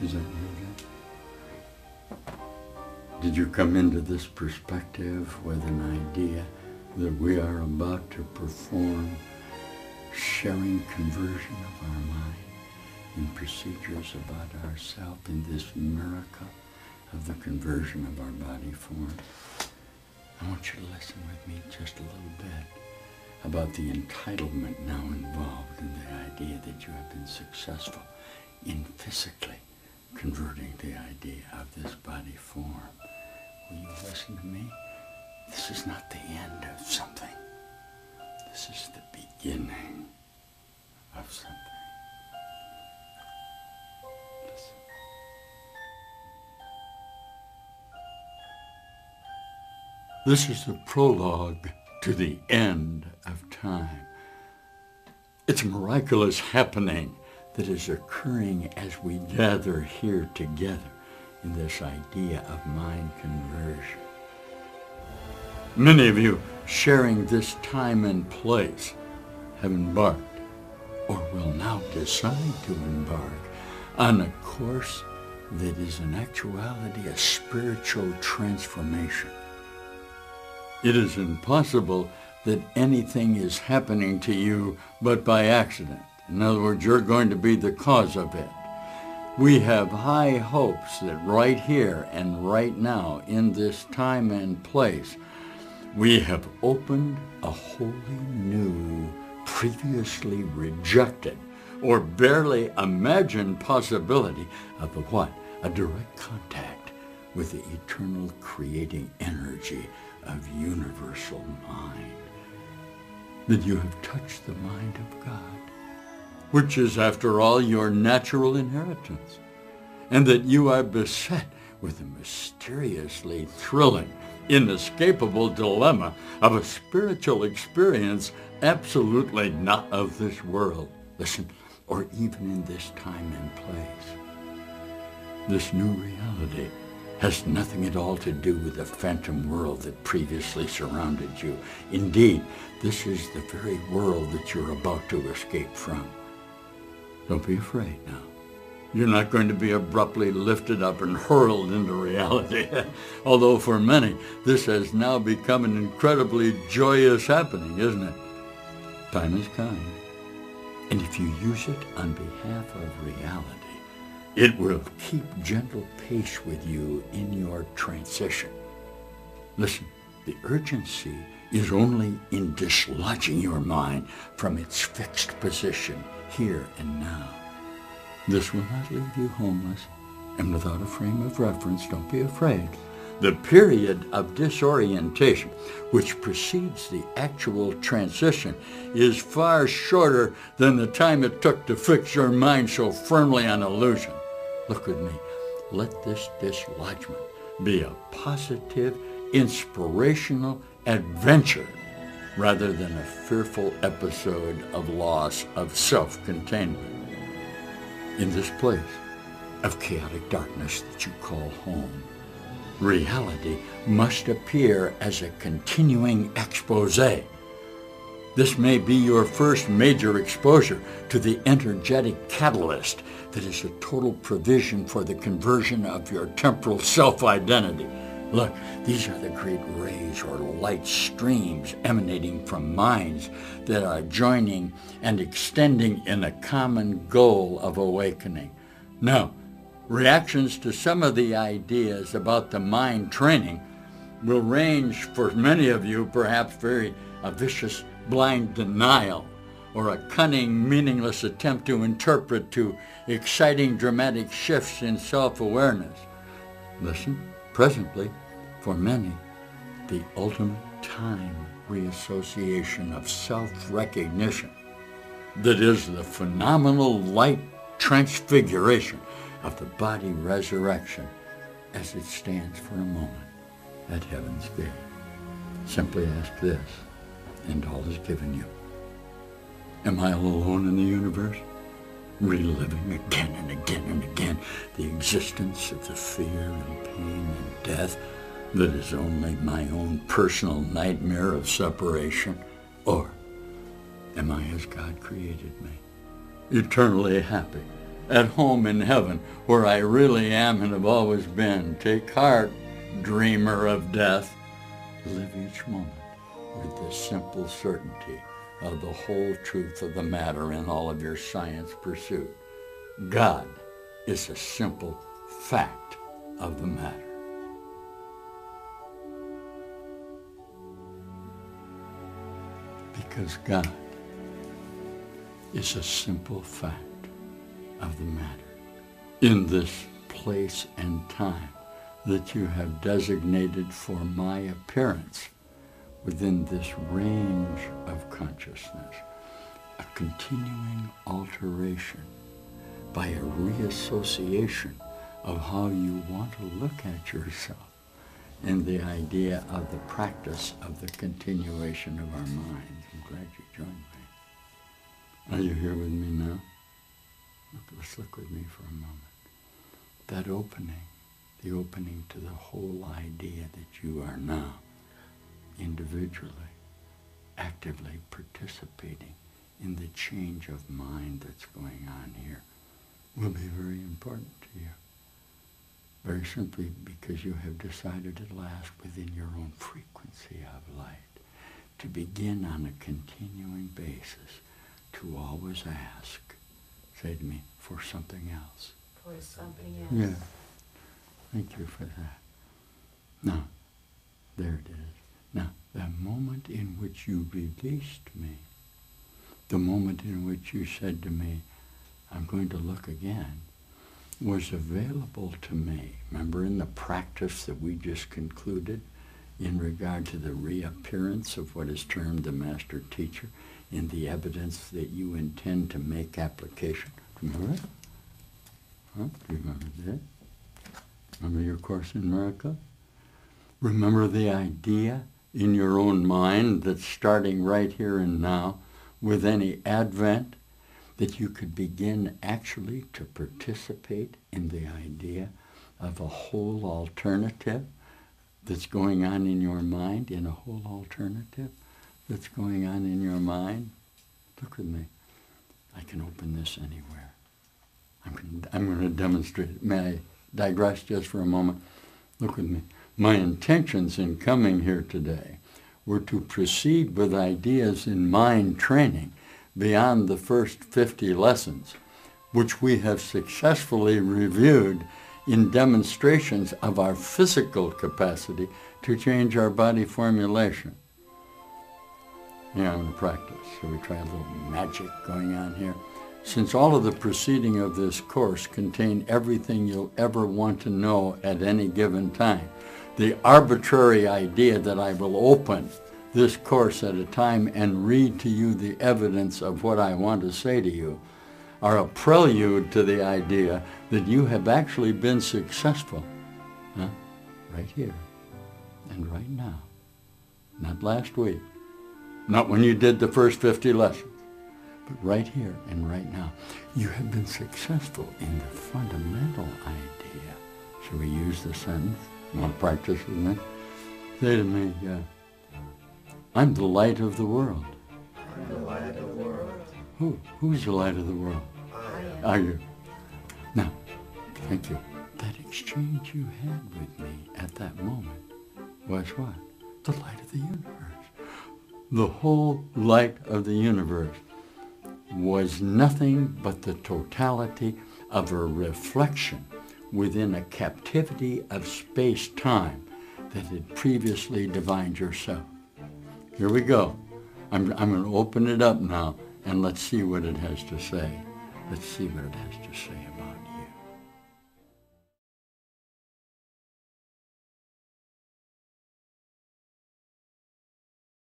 Is that you again? Did you come into this perspective with an idea that we are about to perform sharing conversion of our mind in procedures about ourselves in this miracle of the conversion of our body form? I want you to listen with me just a little bit about the entitlement now involved in the idea that you have been successful in physically converting the idea of this body form. Will you listen to me? This is not the end of something. This is the beginning of something. Listen. This is the prologue to the end of time. It's a miraculous happening that is occurring as we gather here together in this idea of mind conversion. Many of you sharing this time and place have embarked or will now decide to embark on a course that is in actuality a spiritual transformation. It is impossible that anything is happening to you but by accident. In other words, you're going to be the cause of it. We have high hopes that right here and right now, in this time and place, we have opened a wholly new, previously rejected, or barely imagined possibility of a direct contact with the eternal creating energy of universal mind. That you have touched the mind of God, which is, after all, your natural inheritance, and that you are beset with a mysteriously thrilling, inescapable dilemma of a spiritual experience absolutely not of this world, listen, or even in this time and place. This new reality has nothing at all to do with the phantom world that previously surrounded you. Indeed, this is the very world that you're about to escape from. Don't be afraid now. You're not going to be abruptly lifted up and hurled into reality. Although for many, this has now become an incredibly joyous happening, isn't it? Time is kind. And if you use it on behalf of reality, it will keep gentle pace with you in your transition. Listen, the urgency is only in dislodging your mind from its fixed position here and now. This will not leave you homeless and without a frame of reference. Don't be afraid. The period of disorientation, which precedes the actual transition, is far shorter than the time it took to fix your mind so firmly on illusion. Look with me. Let this dislodgement be a positive, inspirational adventure rather than a fearful episode of loss of self-containment. In this place of chaotic darkness that you call home, reality must appear as a continuing expose. This may be your first major exposure to the energetic catalyst that is a total provision for the conversion of your temporal self-identity. Look, these are the great rays or light streams emanating from minds that are joining and extending in a common goal of awakening. Now, reactions to some of the ideas about the mind training will range for many of you, perhaps a vicious blind denial or a cunning, meaningless attempt to interpret to exciting, dramatic shifts in self-awareness. Listen, presently, for many, the ultimate time reassociation of self-recognition, that is the phenomenal light transfiguration of the body resurrection as it stands for a moment at heaven's gate. Simply ask this, and all is given you. Am I all alone in the universe, reliving again and again and again the existence of the fear and pain and death that is only my own personal nightmare of separation? Or am I as God created me, eternally happy at home in heaven, where I really am and have always been. Take heart, dreamer of death. Live each moment with the simple certainty of the whole truth of the matter in all of your science pursuit. God is a simple fact of the matter. Because God is a simple fact of the matter. In this place and time that you have designated for my appearance within this range of consciousness, a continuing alteration by a reassociation of how you want to look at yourself and the idea of the practice of the continuation of our minds. I'm glad you joined me. Are you here with me now? Let's look with me for a moment. That opening, the opening to the whole idea that you are now individually, actively participating in the change of mind that's going on here, will be very important to you. Very simply because you have decided at last within your own frequency of light to begin on a continuing basis to always ask, say to me, for something else. For something else. Yeah. Thank you for that. Now, there it is. Now, the moment in which you released me, the moment in which you said to me, I'm going to look again, was available to me. Remember in the practice that we just concluded in regard to the reappearance of what is termed the master teacher in the evidence that you intend to make application. Remember it? Huh? Do you remember that? Remember your Course in Miracles? Remember the idea in your own mind that's starting right here and now with any advent that you could begin actually to participate in the idea of a whole alternative that's going on in your mind, in a whole alternative that's going on in your mind. Look with me. I can open this anywhere. I'm going to demonstrate it. May I digress just for a moment? Look with me. My intentions in coming here today were to proceed with ideas in mind training beyond the first 50 lessons, which we have successfully reviewed in demonstrations of our physical capacity to change our body formulation. Yeah, I'm going to practice. Shall we try a little magic going on here? Since all of the proceeding of this course contain everything you'll ever want to know at any given time, the arbitrary idea that I will open this course at a time and read to you the evidence of what I want to say to you are a prelude to the idea that you have actually been successful, right here and right now. Not last week, not when you did the first 50 lessons, but right here and right now. You have been successful in the fundamental idea. Shall we use the sentence? You want to practice with me? Say to me, I'm the light of the world. I'm the light of the world. Who's the light of the world? I am. Are you? Now, thank you. That exchange you had with me at that moment was what? The light of the universe. The whole light of the universe was nothing but the totality of a reflection within a captivity of space-time that had previously divined yourself. Here we go. I'm going to open it up now, and let's see what it has to say. Let's see what it has to say about